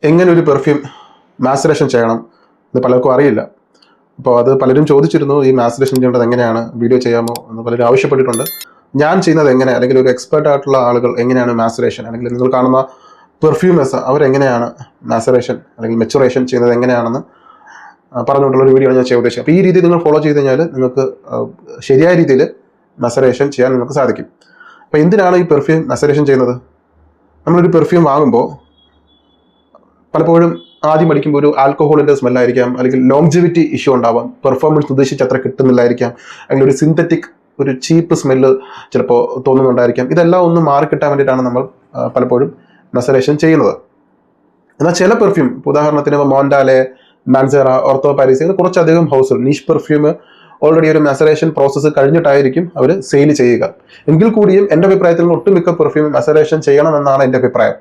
എങ്ങനെ ഒരു പെർഫ്യൂം മാസറേഷൻ ചെയ്യണം ഇത് പലർക്കും അറിയില്ല. അപ്പോൾ അത് പലരും ചോദിച്ചിരുന്നു, ഈ മാസറേഷൻ ചെയ്യേണ്ടത് എങ്ങനെയാണ്, വീഡിയോ ചെയ്യാമോ എന്ന് പലരും ആവശ്യപ്പെട്ടിട്ടുണ്ട്. ഞാൻ ചെയ്യുന്നത് എങ്ങനെ, അല്ലെങ്കിൽ ഒരു എക്സ്പെർട്ട് ആയിട്ടുള്ള ആളുകൾ എങ്ങനെയാണ് മാസറേഷൻ, അല്ലെങ്കിൽ നിങ്ങൾ കാണുന്ന പെർഫ്യൂമേഴ്സ് അവരെങ്ങനെയാണ് മാസറേഷൻ അല്ലെങ്കിൽ മെച്ചുറേഷൻ ചെയ്യുന്നത് എങ്ങനെയാണെന്ന് പറഞ്ഞുകൊണ്ടുള്ള ഒരു വീഡിയോ ഞാൻ ചെയ്യാൻ ഉദ്ദേശിച്ചത്. അപ്പോൾ ഈ രീതി നിങ്ങൾ ഫോളോ ചെയ്ത് കഴിഞ്ഞാൽ നിങ്ങൾക്ക് ശരിയായ രീതിയിൽ മെസറേഷൻ ചെയ്യാൻ നിങ്ങൾക്ക് സാധിക്കും. അപ്പോൾ എന്തിനാണ് ഈ പെർഫ്യൂം മെസറേഷൻ ചെയ്യുന്നത്? നമ്മളൊരു പെർഫ്യൂം വാങ്ങുമ്പോൾ പലപ്പോഴും ആദ്യം അടിക്കുമ്പോൾ ഒരു ആൽക്കഹോളിൻ്റെ സ്മെല്ലായിരിക്കാം, അല്ലെങ്കിൽ ലോങ്ജിവിറ്റി ഇഷ്യൂ ഉണ്ടാവാം, പെർഫോമൻസ് ഉദ്ദേശിച്ച് അത്ര കിട്ടുന്നില്ലായിരിക്കാം, അല്ലെങ്കിൽ ഒരു സിന്തറ്റിക് ഒരു ചീപ്പ് സ്മെല്ല് ചിലപ്പോൾ തോന്നുന്നുണ്ടായിരിക്കാം. ഇതെല്ലാം ഒന്ന് മാറിക്കിട്ടാൻ വേണ്ടിയിട്ടാണ് നമ്മൾ പലപ്പോഴും മെസറേഷൻ ചെയ്യുന്നത്. എന്നാൽ ചില പെർഫ്യൂം, ഉദാഹരണത്തിന് മോണ്ടാലെ, മാൻസേറ, ഓർത്തോ പാരീസ്, ഇങ്ങനെ കുറച്ചധികം ഹൗസ് നീഷ് പെർഫ്യൂം ഓൾറെഡി ഒരു മെസറേഷൻ പ്രോസസ്സ് കഴിഞ്ഞിട്ടായിരിക്കും അവർ സെയിൽ ചെയ്യുക. എങ്കിൽ കൂടിയും എൻ്റെ അഭിപ്രായത്തിൽ ഒട്ടുമിക്ക പെർഫ്യൂം മെസറേഷൻ ചെയ്യണമെന്നാണ് എൻ്റെ അഭിപ്രായം.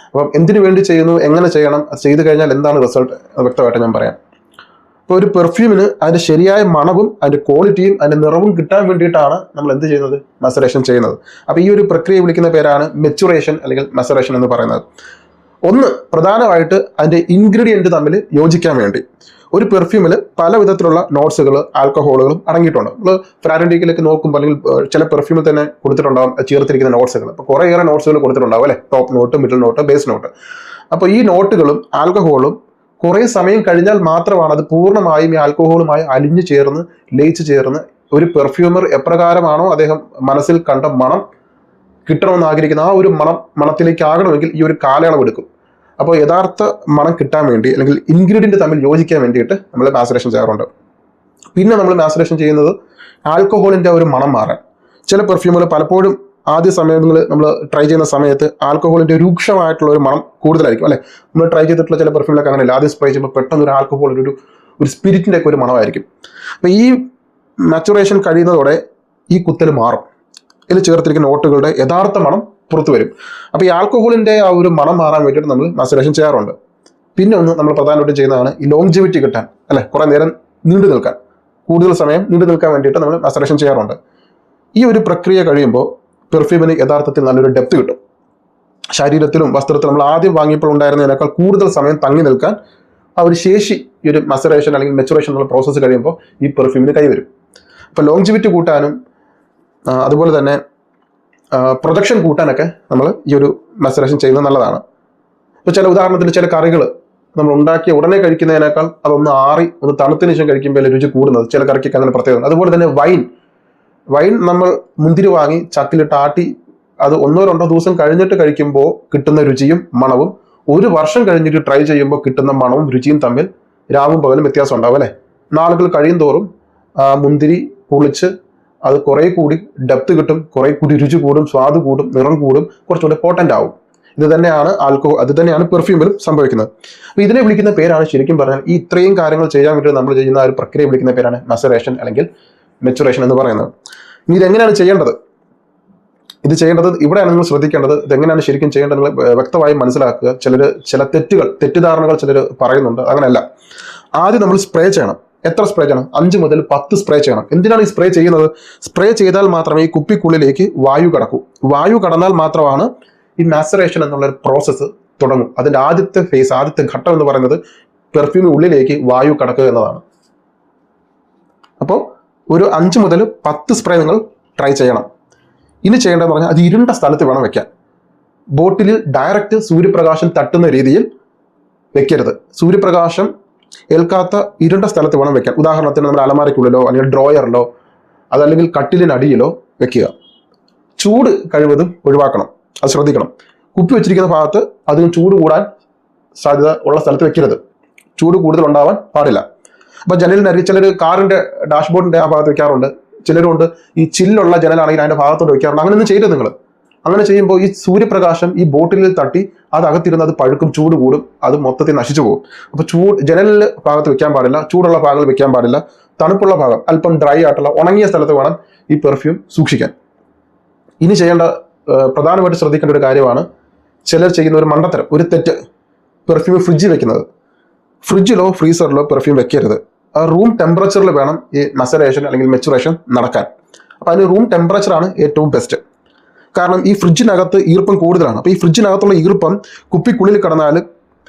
അപ്പം എന്തിനു വേണ്ടി ചെയ്യുന്നു, എങ്ങനെ ചെയ്യണം, ചെയ്തു കഴിഞ്ഞാൽ എന്താണ് റിസൾട്ട് വ്യക്തമായിട്ട് ഞാൻ പറയാം. അപ്പോൾ ഒരു പെർഫ്യൂമിന് അതിൻ്റെ ശരിയായ മണവും അതിൻ്റെ ക്വാളിറ്റിയും അതിൻ്റെ നിറവും കിട്ടാൻ വേണ്ടിയിട്ടാണ് നമ്മൾ എന്ത് ചെയ്യുന്നത്, മെസറേഷൻ ചെയ്യുന്നത്. അപ്പോൾ ഈ ഒരു പ്രക്രിയ വിളിക്കുന്ന പേരാണ് മെച്ചുറേഷൻ അല്ലെങ്കിൽ മെസറേഷൻ എന്ന് പറയുന്നത്. ഒന്ന്, പ്രധാനമായിട്ട് അതിൻ്റെ ഇൻഗ്രീഡിയൻറ്റ് തമ്മിൽ യോജിക്കാൻ വേണ്ടി. ഒരു പെർഫ്യൂമിൽ പല വിധത്തിലുള്ള നോട്ട്സുകൾ, ആൽക്കഹോളുകളും അടങ്ങിയിട്ടുണ്ട്. നമ്മൾ ഫ്രാരൻഡിക്കിലേക്ക് നോക്കുമ്പോൾ അല്ലെങ്കിൽ ചില പെർഫ്യൂമിൽ തന്നെ കൊടുത്തിട്ടുണ്ടാകും ചേർത്തിരിക്കുന്ന നോട്ട്സുകൾ. അപ്പോൾ കുറേയേറെ നോട്ട്സുകൾ കൊടുത്തിട്ടുണ്ടാവും അല്ലേ, top note, middle note, base note. അപ്പോൾ ഈ നോട്ടുകളും ആൽക്കഹോളും കുറേ സമയം കഴിഞ്ഞാൽ മാത്രമാണ് അത് പൂർണ്ണമായും ഈ ആൽക്കഹോളുമായി അലിഞ്ഞു ചേർന്ന് ലയിച്ചു ചേർന്ന് ഒരു പെർഫ്യൂമർ എപ്രകാരമാണോ അദ്ദേഹം മനസ്സിൽ കണ്ട മണം കിട്ടണമെന്ന് ആഗ്രഹിക്കുന്ന ആ ഒരു മണത്തിലേക്ക് ആകണമെങ്കിൽ ഈ ഒരു കാലയളവ് എടുക്കും. അപ്പോൾ യഥാർത്ഥ മണം കിട്ടാൻ വേണ്ടി അല്ലെങ്കിൽ ഇൻഗ്രീഡിയൻറ്റ് തമ്മിൽ യോജിക്കാൻ വേണ്ടിയിട്ട് നമ്മൾ മാസറേഷൻ ചെയ്യാറുണ്ട്. പിന്നെ നമ്മൾ മാസറേഷൻ ചെയ്യുന്നത് ആൽക്കഹോളിൻ്റെ ഒരു മണം മാറാൻ. ചില പെർഫ്യൂമുകൾ പലപ്പോഴും ആദ്യ സമയങ്ങളിൽ നമ്മൾ ട്രൈ ചെയ്യുന്ന സമയത്ത് ആൽക്കഹോളിൻ്റെ രൂക്ഷമായിട്ടുള്ള ഒരു മണം കൂടുതലായിരിക്കും അല്ലേ. നമ്മൾ ട്രൈ ചെയ്തിട്ടുള്ള ചില പെർഫ്യൂമിലൊക്കെ അങ്ങനെയല്ല, ആദ്യം സ്പ്രേ ചെയ്യുമ്പോൾ പെട്ടെന്ന് ഒരു ആൽക്കഹോൾ ഒരു സ്പിരിറ്റിൻ്റെ ഒക്കെ ഒരു മണമായിരിക്കും. അപ്പോൾ ഈ മാച്ചുറേഷൻ കഴിയുന്നതോടെ ഈ കുത്തൽ മാറും, ഇതിൽ ചേർത്തിരിക്കുന്ന നോട്ടുകളുടെ യഥാർത്ഥ മണം പുറത്തു വരും. അപ്പോൾ ഈ ആൽക്കഹോളിൻ്റെ ആ ഒരു മണം മാറാൻ വേണ്ടിയിട്ട് നമ്മൾ മാസറേഷൻ ചെയ്യാറുണ്ട്. പിന്നെ ഒന്ന് നമ്മൾ പ്രധാനമായിട്ടും ചെയ്യുന്നതാണ് ഈ ലോങ്ജിവിറ്റി കിട്ടാൻ അല്ലെ, കുറേ നേരം നീണ്ടു നിൽക്കാൻ, കൂടുതൽ സമയം നീണ്ടു നിൽക്കാൻ വേണ്ടിയിട്ട് നമ്മൾ മാസറേഷൻ ചെയ്യാറുണ്ട്. ഈ ഒരു പ്രക്രിയ കഴിയുമ്പോൾ പെർഫ്യൂമിന് യഥാർത്ഥത്തിൽ നല്ലൊരു ഡെപ്ത് കിട്ടും. ശരീരത്തിലും വസ്ത്രത്തിലും നമ്മൾ ആദ്യം വാങ്ങിയപ്പോൾ ഉണ്ടായിരുന്നതിനേക്കാൾ കൂടുതൽ സമയം തങ്ങി നിൽക്കാൻ ആ ഒരു ശേഷി ഈ ഒരു മെസറേഷൻ അല്ലെങ്കിൽ മെച്ചുറേഷൻ എന്നുള്ള പ്രോസസ്സ് കഴിയുമ്പോൾ ഈ പെർഫ്യൂമിന് കൈവരും. അപ്പോൾ ലോങ്ജിവിറ്റി കൂട്ടാനും അതുപോലെ തന്നെ പ്രൊജക്ഷൻ കൂട്ടാനൊക്കെ നമ്മൾ ഈ ഒരു മെസറേഷൻ ചെയ്യുന്നത് നല്ലതാണ്. ഇപ്പോൾ ചില ഉദാഹരണത്തിന് ചില കറികൾ നമ്മൾ ഉണ്ടാക്കിയ ഉടനെ കഴിക്കുന്നതിനേക്കാൾ അതൊന്ന് ആറി ഒന്ന് തണുത്തതിന് ശേഷം കഴിക്കുമ്പോൾ രുചി കൂടുന്നത് ചില കറിക്കൊക്കെ അങ്ങനെ പ്രത്യേകത. അതുപോലെ തന്നെ വൈൻ നമ്മൾ മുന്തിരി വാങ്ങി ചക്കിലിട്ട് ആട്ടി അത് 1-2 ദിവസം കഴിഞ്ഞിട്ട് കഴിക്കുമ്പോൾ കിട്ടുന്ന രുചിയും മണവും 1 വർഷം കഴിഞ്ഞിട്ട് ട്രൈ ചെയ്യുമ്പോൾ കിട്ടുന്ന മണവും രുചിയും തമ്മിൽ രാവും പകലും വ്യത്യാസം ഉണ്ടാവും അല്ലേ. നാളുകൾ കഴിയും തോറും മുന്തിരി പുളിച്ച് അത് കുറേ കൂടി ഡെപ്ത് കിട്ടും, കുറേ കൂടി രുചി കൂടും, സ്വാദ് കൂടും, നിറം കൂടും, കുറച്ചുകൂടി പോട്ടൻ്റ് ആവും. ഇത് തന്നെയാണ് അത് തന്നെയാണ് പെർഫ്യൂമിലും സംഭവിക്കുന്നത്. അപ്പോൾ ഇതിനെ വിളിക്കുന്ന പേരാണ് ശരിക്കും പറഞ്ഞാൽ ഈ ഇത്രയും കാര്യങ്ങൾ ചെയ്യാൻ വേണ്ടി നമ്മൾ ചെയ്യുന്ന ഒരു പ്രക്രിയ വിളിക്കുന്ന പേരാണ് മെസറേഷൻ അല്ലെങ്കിൽ മെച്ചുറേഷൻ എന്ന് പറയുന്നത്. ഇനി ഇതെങ്ങനെയാണ് ചെയ്യേണ്ടത്? ഇത് ചെയ്യേണ്ടത് ഇവിടെയാണ് നിങ്ങൾ ശ്രദ്ധിക്കേണ്ടത്. ഇതെങ്ങനെയാണ് ശരിക്കും ചെയ്യേണ്ടത് നിങ്ങൾ വ്യക്തമായി മനസ്സിലാക്കുക. ചില തെറ്റിദ്ധാരണകൾ ചിലർ പറയുന്നുണ്ട്, അങ്ങനെയല്ല. ആദ്യം നമ്മൾ സ്പ്രേ ചെയ്യണം. എത്ര സ്പ്രേ ചെയ്യണം? 5 മുതൽ 10 സ്പ്രേ ചെയ്യണം. എന്തിനാണ് ഈ സ്പ്രേ ചെയ്യുന്നത്? സ്പ്രേ ചെയ്താൽ മാത്രമേ ഈ കുപ്പിക്കുള്ളിലേക്ക് വായു കടക്കൂ. വായു കടന്നാൽ മാത്രമാണ് ഈ മാസറേഷൻ എന്നുള്ളൊരു പ്രോസസ്സ് തുടങ്ങും. അതിൻ്റെ ആദ്യത്തെ ഫേസ്, ആദ്യത്തെ ഘട്ടം എന്ന് പറയുന്നത് പെർഫ്യൂമിന് ഉള്ളിലേക്ക് വായു കടക്കുക എന്നതാണ്. അപ്പോൾ ഒരു 5 മുതൽ 10 സ്പ്രേ നിങ്ങൾ ട്രൈ ചെയ്യണം. ഇനി ചെയ്യേണ്ടതെന്ന് പറഞ്ഞാൽ അത് ഇരുണ്ട സ്ഥലത്ത് വേണം വെക്കാൻ. ബോട്ടിലിൽ ഡയറക്റ്റ് സൂര്യപ്രകാശം തട്ടുന്ന രീതിയിൽ വെക്കരുത്. സൂര്യപ്രകാശം ഏൽക്കാത്ത ഇരുണ്ട സ്ഥലത്ത് വേണം വെക്കാൻ. ഉദാഹരണത്തിന് നമ്മുടെ അലമാരയ്ക്കുള്ളിലോ അല്ലെങ്കിൽ ഡ്രോയറിലോ അതല്ലെങ്കിൽ കട്ടിലിനടിയിലോ വെക്കുക. ചൂട് കഴിവതും ഒഴിവാക്കണം, അത് ശ്രദ്ധിക്കണം. കുപ്പി വെച്ചിരിക്കുന്ന ഭാഗത്ത് അതിന് ചൂട് കൂടാൻ സാധ്യത ഉള്ള സ്ഥലത്ത് വെക്കരുത്. ചൂട് കൂടുതൽ ഉണ്ടാവാൻ പാടില്ല. അപ്പോൾ ജനലിനരി ചിലർ കാറിൻ്റെ ഡാഷ്ബോർഡിൻ്റെ ആ ഭാഗത്ത് വെക്കാറുണ്ട്. ചിലരുണ്ട് ഈ ചില്ലുള്ള ജനലാണെങ്കിൽ അതിൻ്റെ ഭാഗത്തോട്ട് വെക്കാറുണ്ട്. അങ്ങനെയൊന്നും ചെയ്യരുത് നിങ്ങൾ. അങ്ങനെ ചെയ്യുമ്പോൾ ഈ സൂര്യപ്രകാശം ഈ ബോട്ടിലിൽ തട്ടി അത് അകത്തിരുന്ന് അത് പഴുക്കും, ചൂട് കൂടും, അത് മൊത്തത്തിൽ നശിച്ചു പോകും. അപ്പോൾ ജനലിൽ ഭാഗത്ത് വെക്കാൻ പാടില്ല, ചൂടുള്ള ഭാഗങ്ങൾ വെക്കാൻ പാടില്ല. തണുപ്പുള്ള ഭാഗം അല്പം ഡ്രൈ ആയിട്ടുള്ള ഉണങ്ങിയ സ്ഥലത്ത് വേണം ഈ പെർഫ്യൂം സൂക്ഷിക്കാൻ. ഇനി ചെയ്യേണ്ട പ്രധാനമായിട്ട് ശ്രദ്ധിക്കേണ്ട ഒരു കാര്യമാണ് ചിലർ ചെയ്യുന്ന ഒരു മണ്ടത്തരം, ഒരു തെറ്റ്. പെർഫ്യൂം ഫ്രിഡ്ജിൽ വെക്കുന്നത്. ഫ്രിഡ്ജിലോ ഫ്രീസറിലോ പെർഫ്യൂം വെക്കരുത്. റൂം ടെമ്പറേച്ചറിൽ വേണം ഈ മെസറേഷൻ അല്ലെങ്കിൽ മെച്ചുറേഷൻ നടക്കാൻ. അപ്പോൾ അതിന് റൂം ടെമ്പറേച്ചറാണ് ഏറ്റവും ബെസ്റ്റ്. കാരണം ഈ ഫ്രിഡ്ജിനകത്ത് ഈർപ്പം കൂടുതലാണ്. അപ്പോൾ ഈ ഫ്രിഡ്ജിനകത്തുള്ള ഈർപ്പം കുപ്പിക്കുള്ളിൽ കടന്നാൽ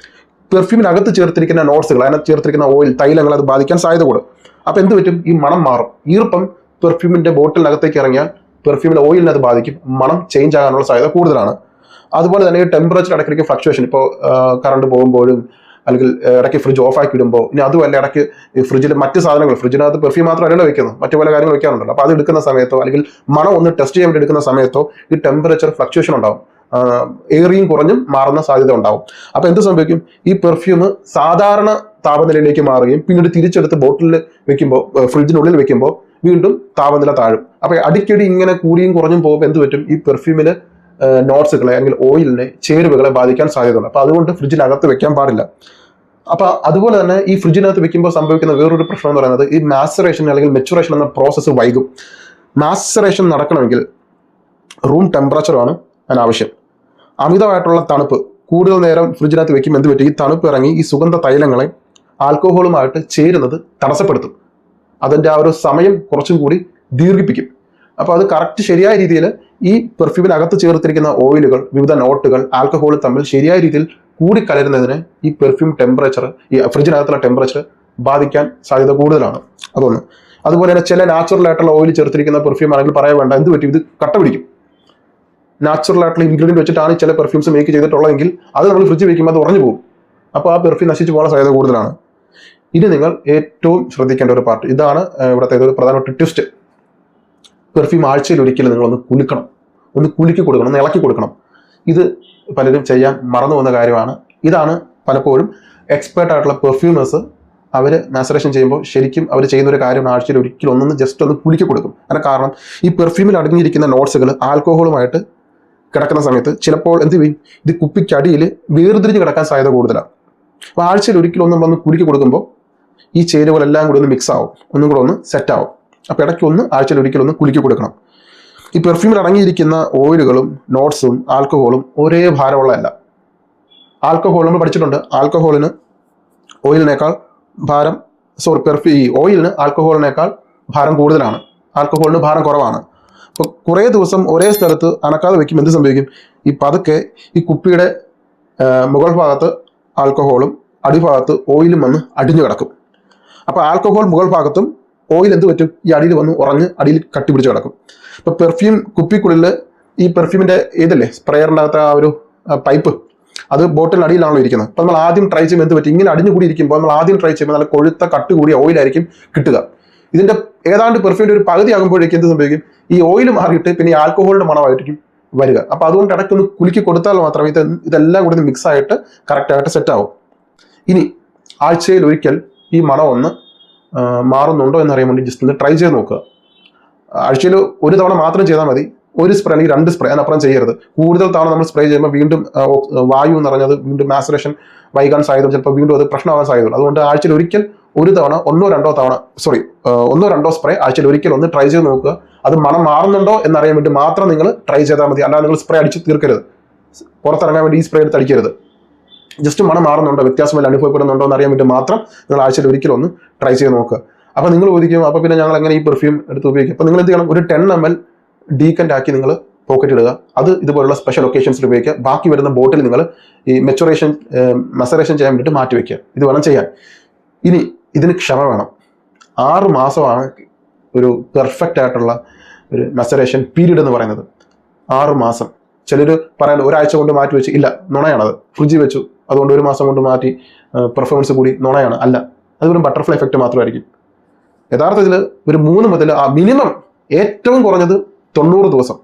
പെർഫ്യൂമിനകത്ത് ചേർത്തിരിക്കുന്ന നോട്ട്സുകൾ, അതിനകത്ത് ചേർത്തിരിക്കുന്ന ഓയിൽ, തൈലങ്ങൾ അത് ബാധിക്കാൻ സാധ്യത കൂടും. അപ്പോൾ എന്ത് പറ്റും? ഈ മണം മാറും. ഈർപ്പം പെർഫ്യൂമിന്റെ ബോട്ടിലിനകത്തേക്ക് ഇറങ്ങിയാൽ പെർഫ്യൂമിന്റെ ഓയിലിനെ അത് ബാധിക്കും, മണം ചേഞ്ച് ആകാനുള്ള സാധ്യത കൂടുതലാണ്. അതുപോലെ തന്നെ ഈ ടെമ്പറേച്ചർ ഇടയ്ക്കിടയ്ക്ക് ഫ്ലക്ച്വേഷൻ, ഇപ്പോൾ കറണ്ട് പോകുമ്പോഴും അല്ലെങ്കിൽ ഇടയ്ക്ക് ഫ്രിഡ്ജ് ഓഫ് ആക്കി ഇടുമ്പോൾ, ഇനി അതുമല്ല ഇടയ്ക്ക് ഫ്രിഡ്ജിൽ മറ്റ് സാധനങ്ങൾ, ഫ്രിഡ്ജിനകത്ത് പെർഫ്യൂം മാത്രമല്ല വെക്കുന്നത്, മറ്റു പല കാര്യങ്ങൾ വെക്കാറുണ്ടല്ലോ. അപ്പോൾ അത് എടുക്കുന്ന സമയത്തോ അല്ലെങ്കിൽ മണം ഒന്ന് ടെസ്റ്റ് ചെയ്യാൻ വേണ്ടി എടുക്കുന്ന സമയത്തോ ഈ ടെമ്പറേച്ചർ ഫ്ലക്ച്വേഷൻ ഉണ്ടാവും, ഏറിയും കുറഞ്ഞും മാറുന്ന സാധ്യത ഉണ്ടാവും. അപ്പോൾ എന്ത് സംഭവിക്കും? ഈ പെർഫ്യൂം സാധാരണ താപനിലയിലേക്ക് മാറുകയും പിന്നീട് തിരിച്ചെടുത്ത് ബോട്ടിലിൽ വെക്കുമ്പോൾ, ഫ്രിഡ്ജിനുള്ളിൽ വെക്കുമ്പോൾ വീണ്ടും താപനില താഴും. അപ്പോൾ അടിക്കടി ഇങ്ങനെ കൂടിയും കുറഞ്ഞും പോകുമ്പോൾ എന്ത് പറ്റും? ഈ പെർഫ്യൂമിൽ നോട്ട്സുകളെ അല്ലെങ്കിൽ ഓയിലിനെ, ചേരുവകളെ ബാധിക്കാൻ സാധ്യതയുണ്ട്. അപ്പോൾ അതുകൊണ്ട് ഫ്രിഡ്ജിനകത്ത് വെക്കാൻ പാടില്ല. അപ്പോൾ അതുപോലെ തന്നെ ഈ ഫ്രിഡ്ജിനകത്ത് വെക്കുമ്പോൾ സംഭവിക്കുന്ന വേറൊരു പ്രശ്നം എന്ന് പറയുന്നത് ഈ മാസറേഷൻ അല്ലെങ്കിൽ മെച്ചുറേഷൻ എന്ന പ്രോസസ്സ് വൈകും. മാസറേഷൻ നടക്കണമെങ്കിൽ റൂം ടെമ്പറേച്ചറാണ് അതിനാവശ്യം. അമിതമായിട്ടുള്ള തണുപ്പ് കൂടുതൽ നേരം ഫ്രിഡ്ജിനകത്ത് വെക്കുമ്പോൾ എന്ത് പറ്റും? ഈ തണുപ്പ് ഇറങ്ങി ഈ സുഗന്ധ തൈലങ്ങളെ ആൽക്കഹോളുമായിട്ട് ചേരുന്നത് തടസ്സപ്പെടുത്തും. അതിൻ്റെ ആ ഒരു സമയം കുറച്ചും കൂടി ദീർഘിപ്പിക്കും. അപ്പോൾ അത് കറക്റ്റ് ശരിയായ രീതിയിൽ ഈ പെർഫ്യൂമിനകത്ത് ചേർത്തിരിക്കുന്ന ഓയിലുകൾ, വിവിധ നോട്ടുകൾ, ആൽക്കഹോൾ തമ്മിൽ ശരിയായ രീതിയിൽ കൂടിക്കലരുന്നതിന് ഈ പെർഫ്യൂം ടെമ്പറേച്ചർ, ഈ ഫ്രിഡ്ജിനകത്തുള്ള ടെമ്പറേച്ചർ ബാധിക്കാൻ സാധ്യത കൂടുതലാണ്. അതൊന്ന്. അതുപോലെ തന്നെ ചില നാച്ചുറൽ ആയിട്ടുള്ള ഓയിൽ ചേർത്തിരിക്കുന്ന പെർഫ്യൂം ആണെങ്കിൽ പറയാൻ വേണ്ട, എന്ത് പറ്റും? ഇത് കട്ട പിടിക്കും. നാച്ചുറൽ ആയിട്ടുള്ള ഇൻഗ്രീഡിയൻറ്റ് വെച്ചിട്ടാണ് ചില പെർഫ്യൂംസ് മേക്ക് ചെയ്തിട്ടുള്ളതെങ്കിൽ അത് നമ്മൾ ഫ്രിഡ്ജിൽ വെക്കുമ്പോൾ അത് ഉറഞ്ഞു പോകും. അപ്പോൾ ആ പെർഫ്യൂം നശിച്ചു പോകാൻ സാധ്യത കൂടുതലാണ്. ഇനി നിങ്ങൾ ഏറ്റവും ശ്രദ്ധിക്കേണ്ട ഒരു പാർട്ട് ഇതാണ്, ഇവിടുത്തെ ഒരു പ്രധാനപ്പെട്ട ട്വിസ്റ്റ്. പെർഫ്യൂം ആഴ്ചയിൽ ഒരിക്കലും നിങ്ങളൊന്ന് കുലുക്കണം, ഒന്ന് കുലുക്കി കൊടുക്കണം, ഒന്ന് ഇളക്കി കൊടുക്കണം. ഇത് പലരും ചെയ്യാൻ മറന്നു പോകുന്ന കാര്യമാണ്. ഇതാണ് പലപ്പോഴും എക്സ്പേർട്ട് ആയിട്ടുള്ള പെർഫ്യൂമേഴ്സ് അവർ മാസറേഷൻ ചെയ്യുമ്പോൾ ശരിക്കും അവർ ചെയ്യുന്ന ഒരു കാര്യം, ആഴ്ചയിൽ ഒരിക്കലും ഒന്നൊന്ന് ജസ്റ്റ് ഒന്ന് കുലുക്കി കൊടുക്കും. അതിന് കാരണം ഈ പെർഫ്യൂമിൽ അടങ്ങിയിരിക്കുന്ന നോട്ട്സുകൾ ആൽക്കഹോളുമായിട്ട് കിടക്കുന്ന സമയത്ത് ചിലപ്പോൾ എന്ത് ചെയ്യും? ഇത് കുപ്പിക്കടിയിൽ വേർതിരിഞ്ഞ് കിടക്കാൻ സാധ്യത കൂടുതലാണ്. അപ്പോൾ ആഴ്ചയിൽ ഒരിക്കലും നമ്മളൊന്ന് കുലുക്കി കൊടുക്കുമ്പോൾ ഈ ചേരുവകളെല്ലാം കൂടി ഒന്ന് മിക്സ് ആവും, ഒന്നും കൂടെ ഒന്ന് സെറ്റ് ആവും. അപ്പോൾ ഇടയ്ക്ക് ഒന്ന് ആഴ്ചയിൽ ഒരിക്കലും ഒന്ന് കുലുക്കി കൊടുക്കണം. ഈ പെർഫ്യൂമിൽ അടങ്ങിയിരിക്കുന്ന ഓയിലുകളും നോട്ട്സും ആൽക്കഹോളും ഒരേ ഭാരമുള്ളതല്ല. ആൽക്കഹോൾ നമ്മൾ പഠിച്ചിട്ടുണ്ട്, ആൽക്കഹോളിന് ഓയിലിനേക്കാൾ ഭാരം, ഓയിലിന് ആൽക്കഹോളിനേക്കാൾ ഭാരം കൂടുതലാണ്, ആൽക്കഹോളിന് ഭാരം കുറവാണ്. അപ്പോൾ കുറേ ദിവസം ഒരേ സ്ഥലത്ത് അനക്കാതെ വെക്കുമ്പോൾ എന്ത് സംഭവിക്കും? ഈ പതുക്കെ ഈ കുപ്പിയുടെ മുകൾ ഭാഗത്ത് ആൽക്കഹോളും അടിഭാഗത്ത് ഓയിലും വന്ന് അടിഞ്ഞു കിടക്കും. അപ്പോൾ ആൽക്കഹോൾ മുകൾ ഭാഗത്തും ഓയിൽ എന്ത് പറ്റും? ഈ അടിയിൽ വന്ന് ഉറഞ്ഞ് അടിയിൽ കട്ടിപ്പിടിച്ച് കിടക്കും. ഇപ്പോൾ പെർഫ്യൂം കുപ്പിക്കുള്ളിൽ ഈ പെർഫ്യൂമിൻ്റെ ഏതല്ലേ സ്പ്രെയറിൻ്റെ അകത്ത് ആ ഒരു പൈപ്പ്, അത് ബോട്ടിലിന് അടിയിലാണല്ലോ ഇരിക്കുന്നത്. അപ്പോൾ നമ്മൾ ആദ്യം ട്രൈ ചെയ്യുമ്പോൾ എന്ത് പറ്റും? ഇങ്ങനെ അടിഞ്ഞു കൂടി ഇരിക്കുമ്പോൾ നമ്മൾ ആദ്യം ട്രൈ ചെയ്യുമ്പോൾ നല്ല കൊഴുത്ത കട്ട് കൂടിയ ഓയിലായിരിക്കും കിട്ടുക. ഇതിൻ്റെ ഏതാണ്ട് പെർഫ്യൂമിൻ്റെ ഒരു പകുതി ആകുമ്പോഴേക്കും എന്ത് സംഭവിക്കും? ഈ ഓയിൽ മാറിയിട്ട് പിന്നെ ഈ ആൽക്കഹോളിൻ്റെ മണമായിരിക്കും വരിക. അപ്പോൾ അതുകൊണ്ട് ഇടയ്ക്കൊന്ന് കുലുക്കി കൊടുത്താൽ മാത്രമേ ഇതെല്ലാം കൂടി മിക്സ് ആയിട്ട് കറക്റ്റായിട്ട് സെറ്റ് ആവും. ഇനി ആഴ്ചയിൽ ഒരിക്കൽ ഈ മണം ഒന്ന് മാറുന്നുണ്ടോ എന്നറിയാൻ വേണ്ടി ജസ്റ്റ് ഒന്ന് ട്രൈ ചെയ്ത് നോക്കുക. ആഴ്ചയിൽ ഒരു തവണ മാത്രം ചെയ്താൽ മതി. ഒരു സ്പ്രേ അല്ലെങ്കിൽ 2 സ്പ്രേ, അതിനപ്പുറം ചെയ്യരുത്. കൂടുതൽ തവണ നമ്മൾ സ്പ്രേ ചെയ്യുമ്പോൾ വീണ്ടും വായു എന്ന് പറഞ്ഞത് വീണ്ടും മാസറേഷൻ വൈകാൻ സാധ്യത, ചിലപ്പോൾ വീണ്ടും അത് പ്രശ്നമാകാൻ സാധ്യതയുള്ളൂ. അതുകൊണ്ട് ആഴ്ചയിൽ ഒരിക്കൽ ഒരു തവണ ഒന്നോ രണ്ടോ സ്പ്രേ ആഴ്ചയിൽ ഒരിക്കൽ ഒന്ന് ട്രൈ ചെയ്ത് നോക്കുക. അത് മണം മാറുന്നുണ്ടോ എന്നറിയാൻ വേണ്ടി മാത്രം നിങ്ങൾ ട്രൈ ചെയ്താൽ മതി. അല്ലാതെ നിങ്ങൾ സ്പ്രേ അടിച്ച് തീർക്കരുത്, പുറത്തിറങ്ങാൻ വേണ്ടി ഈ സ്പ്രേ എടുത്ത് അടിക്കരുത്. ജസ്റ്റ് മണം മാറുന്നുണ്ടോ, വ്യത്യാസമല്ല അനുഭവപ്പെടുന്നുണ്ടോ എന്നറിയാൻ വേണ്ടി മാത്രം നിങ്ങൾ ആഴ്ചയിൽ ഒരിക്കലും ഒന്ന് ട്രൈ ചെയ്ത് നോക്കുക. അപ്പോൾ നിങ്ങൾ ചോദിക്കും, അപ്പോൾ പിന്നെ ഞങ്ങൾ എങ്ങനെ ഈ പെർഫ്യൂം എടുത്ത് ഉപയോഗിക്കും? അപ്പോൾ നിങ്ങൾ എന്ത് ചെയ്യണം? ഒരു 10 ml ഡീക്കൻ്റ് ആക്കി നിങ്ങൾ പോക്കറ്റ് ഇടുക. അത് ഇതുപോലുള്ള സ്പെഷ്യൽ ഒക്കേഷൻസിൽ ഉപയോഗിക്കുക. ബാക്കി വരുന്ന ബോട്ടിൽ നിങ്ങൾ ഈ മെസറേഷൻ ചെയ്യാൻ വേണ്ടിയിട്ട് മാറ്റി വയ്ക്കുക. ഇത് വേണം ചെയ്യാൻ. ഇനി ഇതിന് ക്ഷമ വേണം. 6 മാസമാണ് ഒരു പെർഫെക്റ്റ് ആയിട്ടുള്ള ഒരു മെസറേഷൻ പീരീഡ് എന്ന് പറയുന്നത്. 6 മാസം. ചിലർ പറയുന്നത് ഒരാഴ്ച കൊണ്ട് മാറ്റി വെച്ച്, ഇല്ല, നുണയാണത്. ഫ്രിഡ്ജിൽ വെച്ചു അതുകൊണ്ട് 1 മാസം കൊണ്ട് മാറ്റി പെർഫോമൻസ് കൂടി, നുണയാണ്. അല്ല, അത് ഒരു ബട്ടർഫ്ലൈ എഫക്റ്റ് മാത്രമായിരിക്കും. യഥാർത്ഥത്തിൽ ഒരു 3 മുതൽ മിനിമം ഏറ്റവും കുറഞ്ഞത് 90 ദിവസം,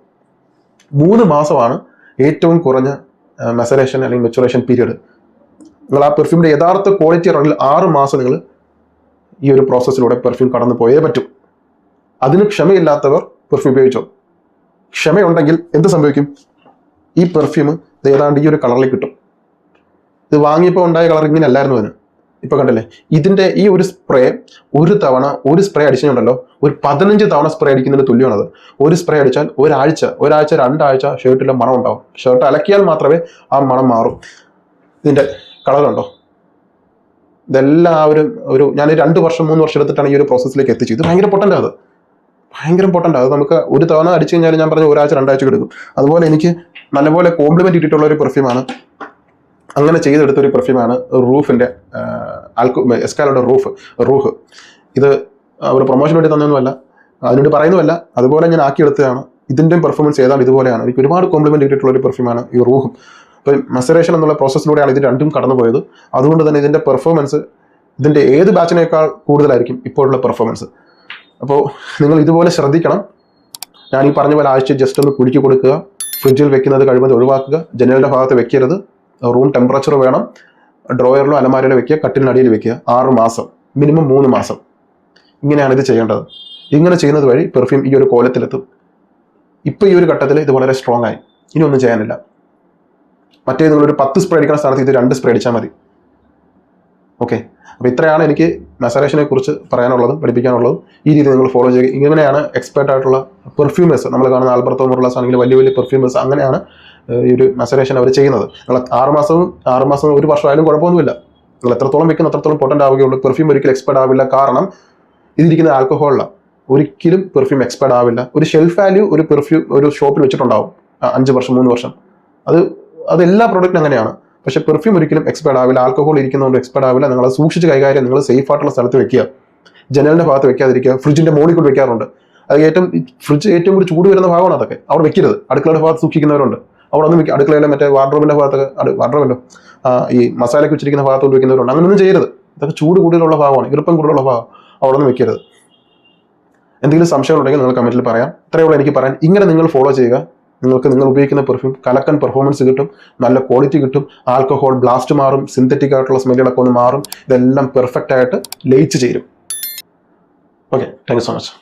3 മാസമാണ് ഏറ്റവും കുറഞ്ഞ മെസറേഷൻ അല്ലെങ്കിൽ മെച്ചുറേഷൻ പീരീഡ്. നിങ്ങൾ ആ പെർഫ്യൂമിൻ്റെ യഥാർത്ഥ ക്വാളിറ്റി ആണെങ്കിൽ 6 മാസം നിങ്ങൾ ഈ ഒരു പ്രോസസ്സിലൂടെ പെർഫ്യൂം കടന്നു പോയേ പറ്റും. അതിന് ക്ഷമയില്ലാത്തവർ പെർഫ്യൂം ഉപയോഗിച്ചോ. ക്ഷമയുണ്ടെങ്കിൽ എന്ത് സംഭവിക്കും? ഈ പെർഫ്യൂം ഏതാണ്ട് ഈ ഒരു കളറിൽ കിട്ടും. ഇത് വാങ്ങിയപ്പോൾ ഉണ്ടായ കളർ ഇങ്ങനെ അല്ലായിരുന്നു അതിന്. ഇപ്പൊ കണ്ടല്ലേ, ഇതിന്റെ ഈ ഒരു സ്പ്രേ ഒരു തവണ ഒരു സ്പ്രേ അടിച്ചിട്ടുണ്ടല്ലോ, ഒരു 15 തവണ സ്പ്രേ അടിക്കുന്നതിന് തുല്യമാണത്. ഒരു സ്പ്രേ അടിച്ചാൽ ഒരാഴ്ച 2 ആഴ്ച ഷർട്ടിലെ മണം ഉണ്ടാവും. ഷർട്ട് അലക്കിയാൽ മാത്രമേ ആ മണം മാറും. ഇതിന്റെ കളറുണ്ടോ? ഇതെല്ലാം ഞാൻ 2 വർഷം 3 വർഷം എടുത്തിട്ടാണ് ഈ ഒരു പ്രോസസ്സിലേക്ക് എത്തിച്ചത്. ഇത് ഭയങ്കര പൊട്ടൻ്റ് അത്, ഭയങ്കര പൊട്ടൻ്റ്. അത് നമുക്ക് ഒരു തവണ അടിച്ചു കഴിഞ്ഞാൽ ഞാൻ പറഞ്ഞ 1 ആഴ്ച 2 ആഴ്ച എടുക്കും. അതുപോലെ എനിക്ക് നല്ലപോലെ കോംപ്ലിമെന്റ് ഇട്ടിട്ടുള്ള ഒരു പെർഫ്യൂമാണ് അങ്ങനെ ചെയ്തെടുത്തൊരു പെർഫ്യൂമാണ് റൂഫിൻ്റെ എസ്കാലയുടെ റൂഹ്. ഇത് ഒരു പ്രൊമോഷൻ വേണ്ടി തന്നൊന്നുമല്ല, അതിനോട് പറയുന്നുമല്ല, അതുപോലെ ഞാൻ ആക്കിയെടുത്തതാണ്. ഇതിൻ്റെയും പെർഫോമൻസ് ഏതാണ്ട് ഇതുപോലെയാണ്. എനിക്ക് ഒരുപാട് കോംപ്ലിമെന്റ് കിട്ടിയിട്ടുള്ള ഒരു പെർഫ്യൂമാണ് ഈ റൂഹും. അപ്പോൾ മസറേഷൻ എന്നുള്ള പ്രോസസ്സിലൂടെയാണ് ഇത് രണ്ടും കടന്നു പോയത്. അതുകൊണ്ട് തന്നെ ഇതിൻ്റെ പെർഫോമൻസ് ഇതിൻ്റെ ഏത് ബാച്ചിനേക്കാൾ കൂടുതലായിരിക്കും ഇപ്പോഴുള്ള പെർഫോമൻസ്. അപ്പോൾ നിങ്ങൾ ഇതുപോലെ ശ്രദ്ധിക്കണം. ഞാൻ ഈ പറഞ്ഞ പോലെ ആഴ്ച ജസ്റ്റ് ഒന്ന് കുലുക്കി കൊടുക്കുക, ഫ്രിഡ്ജിൽ വെക്കുന്നത് കഴിയുന്നത് ഒഴിവാക്കുക, ജനലിൻ്റെ ഭാഗത്ത് വെക്കരുത്, റൂം ടെമ്പറേച്ചർ വേണം, ഡ്രോയറിലോ അലമാരയിലോ വെക്കുക, കട്ടിലിനടിയിൽ വെക്കുക. 6 മാസം, മിനിമം 3 മാസം ഇങ്ങനെയാണ് ഇത് ചെയ്യേണ്ടത്. ഇങ്ങനെ ചെയ്യുന്നത് വഴി പെർഫ്യൂം ഈ ഒരു കോലത്തിലെത്തും. ഇപ്പോൾ ഈ ഒരു ഘട്ടത്തിൽ ഇത് വളരെ സ്ട്രോങ് ആയി, ഇനി ഒന്നും ചെയ്യാനില്ല. മറ്റേ നിങ്ങളൊരു 10 സ്പ്രേ അടിക്കുന്ന സ്ഥാനത്ത് ഇത് 2 സ്പ്രേ അടിച്ചാൽ മതി. ഓക്കെ, അപ്പോൾ ഇത്രയാണ് എനിക്ക് മസറേഷനെ കുറിച്ച് പറയാനുള്ളതും പഠിപ്പിക്കാനുള്ളതും. ഈ രീതി നിങ്ങൾ ഫോളോ ചെയ്യുക. ഇങ്ങനെയാണ് എക്സ്പേർട്ട് ആയിട്ടുള്ള പെർഫ്യൂമേഴ്സ്, നമ്മൾ കാണുന്ന ആൽബർട്ടോ മുർലാസ് ആണെങ്കിൽ വലിയ വലിയ പെർഫ്യൂമേഴ്സ്, അങ്ങനെയാണ് ഈ ഒരു മസറേഷൻ അവർ ചെയ്യുന്നത്. നിങ്ങൾ 6 മാസവും 1 വർഷം ആയാലും കുഴപ്പമൊന്നുമില്ല. നിങ്ങൾ എത്രത്തോളം വെക്കുന്ന അത്രത്തോളം പൊട്ടൻ്റ് ആവുകയുള്ളൂ. പെർഫ്യൂം ഒരിക്കലും എക്സ്പേർട്ട് ആവില്ല. കാരണം ഇതിരിക്കുന്ന ആൽക്കഹോളിലാണ്. ഒരിക്കലും പെർഫ്യൂം എക്സ്പയർഡ് ആവില്ല. ഒരു ഷെൽഫ് വാല്യൂ ഒരു പെർഫ്യൂം ഒരു ഷോപ്പിൽ വെച്ചിട്ടുണ്ടാവും 5 വർഷം 3 വർഷം. അത് എല്ലാ പ്രോഡക്റ്റും അങ്ങനെയാണ്. പക്ഷേ പെർഫ്യൂം ഒരിക്കലും എക്സ്പയർഡ് ആവില്ല. ആൽക്കഹോൾ ഇരിക്കുന്നതുകൊണ്ട് എക്സ്പയർഡ് ആവില്ല. നിങ്ങൾ സൂക്ഷിച്ച് കൈകാര്യം, നിങ്ങൾ സേഫ് ആയിട്ടുള്ള സ്ഥലത്ത് വെക്കുക. ജനലിൻ്റെ ഭാഗത്ത് വെക്കാതിരിക്കുക. ഫ്രിഡ്ജിൻ്റെ മുകളിൽ കൊണ്ട് വെക്കാറുണ്ട്. അത് ഫ്രിഡ്ജ് ഏറ്റവും കൂടി ചൂട് വരുന്ന ഭാഗമാണ്. അതൊക്കെ അവിടെ വെക്കരുത്. അടുക്കളയുടെ ഭാഗത്ത് സൂക്ഷിക്കുന്നവരുണ്ട്. അവിടെ ഒന്നും അടുക്കളയിലെ മറ്റേ വാർഡ്രോബിൻ്റെ ഭാഗത്തൊക്കെ വാർഡ്രോബല്ലോ ഈ മസാലയ്ക്ക് വെച്ചിരിക്കുന്ന ഭാഗത്തോട്ട് വെക്കുന്നവരുണ്ട്. അങ്ങനെയൊന്നും ചെയ്യരുത്. ഇതൊക്കെ ചൂട് കൂടുതലുള്ള ഭാഗമാണ്, ഈർപ്പം കൂടുതലുള്ള ഭാഗം. അവിടെ ഒന്നും വെക്കരുത്. എന്തെങ്കിലും സംശയം ഉണ്ടെങ്കിൽ നിങ്ങൾ കമൻറ്റിൽ പറയാം. ഇത്രയുള്ള എനിക്ക് പറയാൻ. ഇങ്ങനെ നിങ്ങൾ ഫോളോ ചെയ്യുക. നിങ്ങൾ ഉപയോഗിക്കുന്ന പെർഫ്യൂം കലക്കൻ പെർഫോമൻസ് കിട്ടും, നല്ല ക്വാളിറ്റി കിട്ടും, ആൽക്കഹോൾ ബ്ലാസ്റ്റ് മാറും, സിന്തറ്റിക് ആയിട്ടുള്ള സ്മെല്ലുകളൊക്കെ ഒന്ന് മാറും. ഇതെല്ലാം പെർഫെക്റ്റ് ആയിട്ട് ലയിച്ച് ചേരും. Okay, thank you so much.